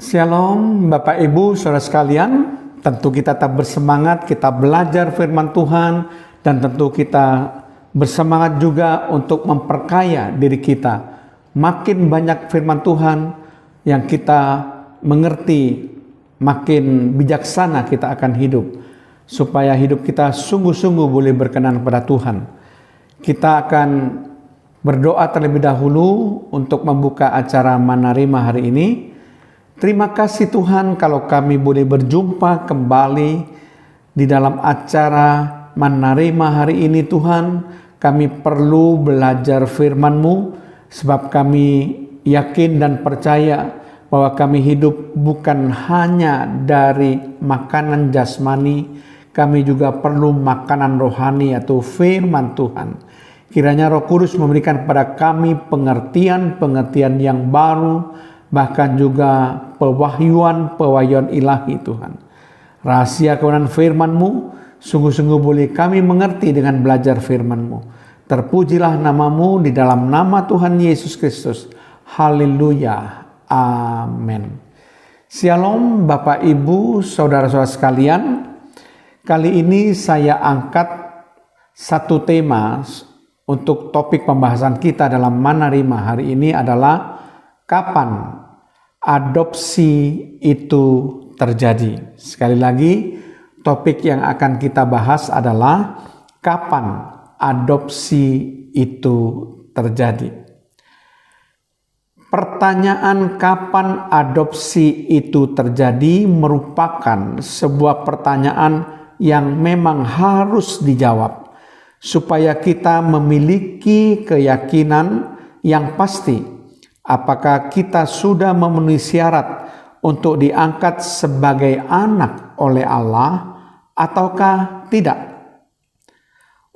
Shalom Bapak Ibu Saudara sekalian, tentu kita tetap bersemangat, kita belajar firman Tuhan, dan tentu kita bersemangat juga untuk memperkaya diri kita. Makin banyak firman Tuhan yang kita mengerti, makin bijaksana kita akan hidup, supaya hidup kita sungguh-sungguh boleh berkenan kepada Tuhan. Kita akan berdoa terlebih dahulu untuk membuka acara Manarima hari ini. Terima kasih Tuhan kalau kami boleh berjumpa kembali di dalam acara Manarima hari ini Tuhan. Kami perlu belajar firman-Mu sebab kami yakin dan percaya bahwa kami hidup bukan hanya dari makanan jasmani, kami juga perlu makanan rohani yaitu firman Tuhan. Kiranya Roh Kudus memberikan kepada kami pengertian yang baru, bahkan juga pewahyuan ilahi Tuhan. Rahasia kebenaran firman-Mu sungguh-sungguh boleh kami mengerti dengan belajar firman-Mu. Terpujilah nama-Mu di dalam nama Tuhan Yesus Kristus. Haleluya. Amin. Shalom Bapak Ibu Saudara-saudara sekalian. Kali ini saya angkat satu tema untuk topik pembahasan kita dalam Manarima hari ini adalah kapan adopsi itu terjadi. Sekali lagi, topik yang akan kita bahas adalah kapan adopsi itu terjadi. Pertanyaan kapan adopsi itu terjadi merupakan sebuah pertanyaan yang memang harus dijawab supaya kita memiliki keyakinan yang pasti apakah kita sudah memenuhi syarat untuk diangkat sebagai anak oleh Allah ataukah tidak?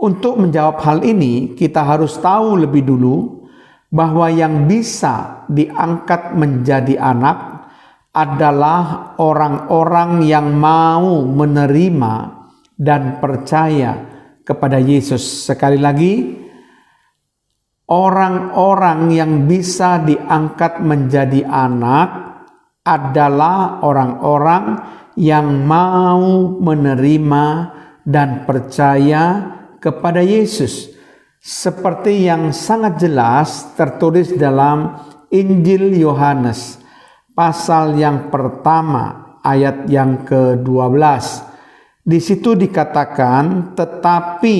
Untuk menjawab hal ini, kita harus tahu lebih dulu bahwa yang bisa diangkat menjadi anak adalah orang-orang yang mau menerima dan percaya kepada Yesus. Sekali lagi, orang-orang yang bisa diangkat menjadi anak adalah orang-orang yang mau menerima dan percaya kepada Yesus. Seperti yang sangat jelas tertulis dalam Injil Yohanes pasal yang pertama ayat yang ke-12. Di situ dikatakan, tetapi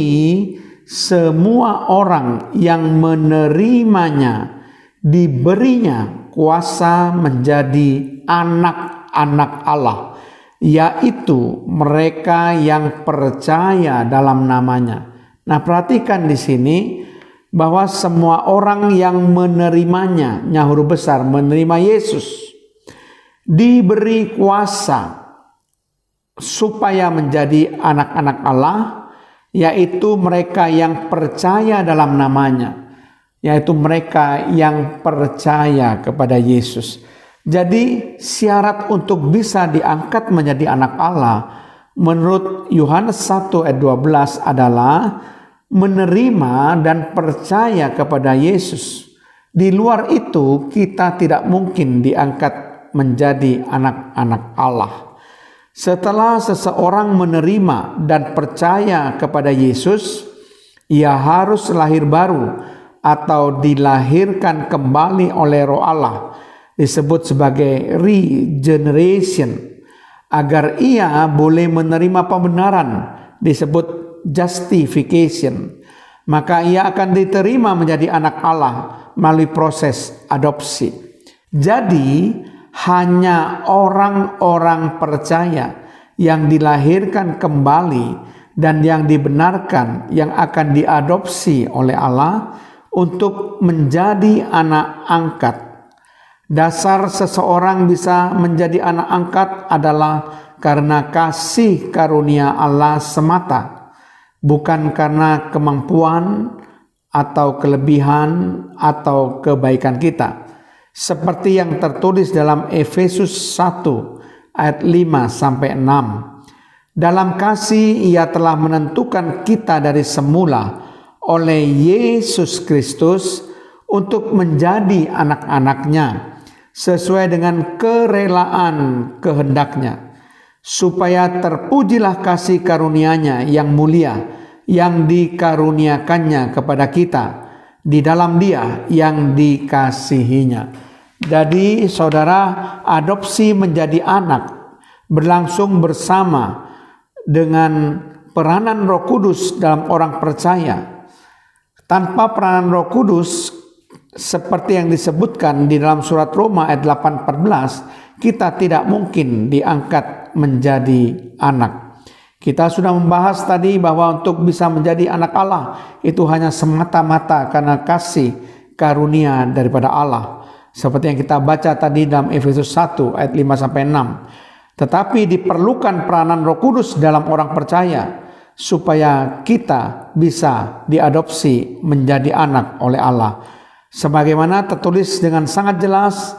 semua orang yang menerimanya diberinya kuasa menjadi anak-anak Allah, yaitu mereka yang percaya dalam namanya. Nah, perhatikan di sini bahwa semua orang yang menerimanya, huruf besar, menerima Yesus, diberi kuasa supaya menjadi anak-anak Allah, yaitu mereka yang percaya dalam namanya, yaitu mereka yang percaya kepada Yesus. Jadi syarat untuk bisa diangkat menjadi anak Allah menurut Yohanes 1 ayat 12 adalah menerima dan percaya kepada Yesus. Di luar itu kita tidak mungkin diangkat menjadi anak-anak Allah. Setelah seseorang menerima dan percaya kepada Yesus, ia harus lahir baru atau dilahirkan kembali oleh Roh Allah, disebut sebagai regeneration, agar ia boleh menerima pembenaran, disebut justification. Maka ia akan diterima menjadi anak Allah melalui proses adopsi. Jadi hanya orang-orang percaya yang dilahirkan kembali dan yang dibenarkan yang akan diadopsi oleh Allah untuk menjadi anak angkat. Dasar seseorang bisa menjadi anak angkat adalah karena kasih karunia Allah semata, bukan karena kemampuan atau kelebihan atau kebaikan kita. Seperti yang tertulis dalam Efesus 1 ayat 5-6. Dalam kasih ia telah menentukan kita dari semula oleh Yesus Kristus untuk menjadi anak-anaknya sesuai dengan kerelaan kehendaknya, supaya terpujilah kasih karunia-Nya yang mulia yang dikaruniakannya kepada kita di dalam Dia yang dikasihinya. Jadi saudara, adopsi menjadi anak berlangsung bersama dengan peranan Roh Kudus dalam orang percaya. Tanpa peranan Roh Kudus, seperti yang disebutkan di dalam surat Roma ayat 8:14, kita tidak mungkin diangkat menjadi anak. Kita sudah membahas tadi bahwa untuk bisa menjadi anak Allah itu hanya semata-mata karena kasih karunia daripada Allah. Seperti yang kita baca tadi dalam Efesus 1 ayat 5-6. Tetapi diperlukan peranan Roh Kudus dalam orang percaya supaya kita bisa diadopsi menjadi anak oleh Allah. Sebagaimana tertulis dengan sangat jelas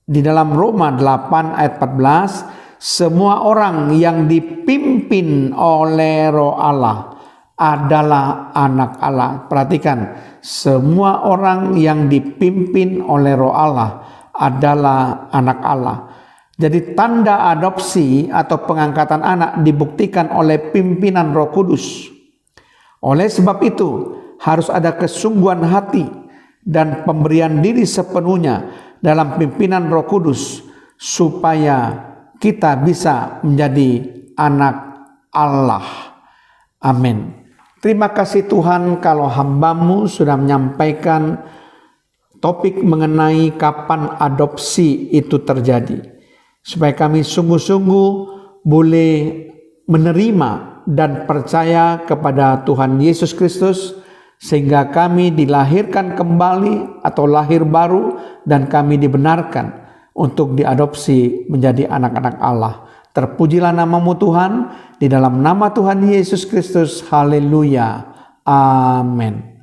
di dalam Roma 8 ayat 14, semua orang yang dipimpin oleh Roh Allah adalah anak Allah. Perhatikan, semua orang yang dipimpin oleh Roh Allah adalah anak Allah. Jadi tanda adopsi atau pengangkatan anak dibuktikan oleh pimpinan Roh Kudus. Oleh sebab itu harus ada kesungguhan hati dan pemberian diri sepenuhnya dalam pimpinan Roh Kudus supaya kita bisa menjadi anak Allah. Amin. Terima kasih Tuhan kalau hamba-Mu sudah menyampaikan topik mengenai kapan adopsi itu terjadi. Supaya kami sungguh-sungguh boleh menerima dan percaya kepada Tuhan Yesus Kristus, sehingga kami dilahirkan kembali atau lahir baru dan kami dibenarkan untuk diadopsi menjadi anak-anak Allah. Terpujilah nama-Mu Tuhan, di dalam nama Tuhan Yesus Kristus. Haleluya. Amin.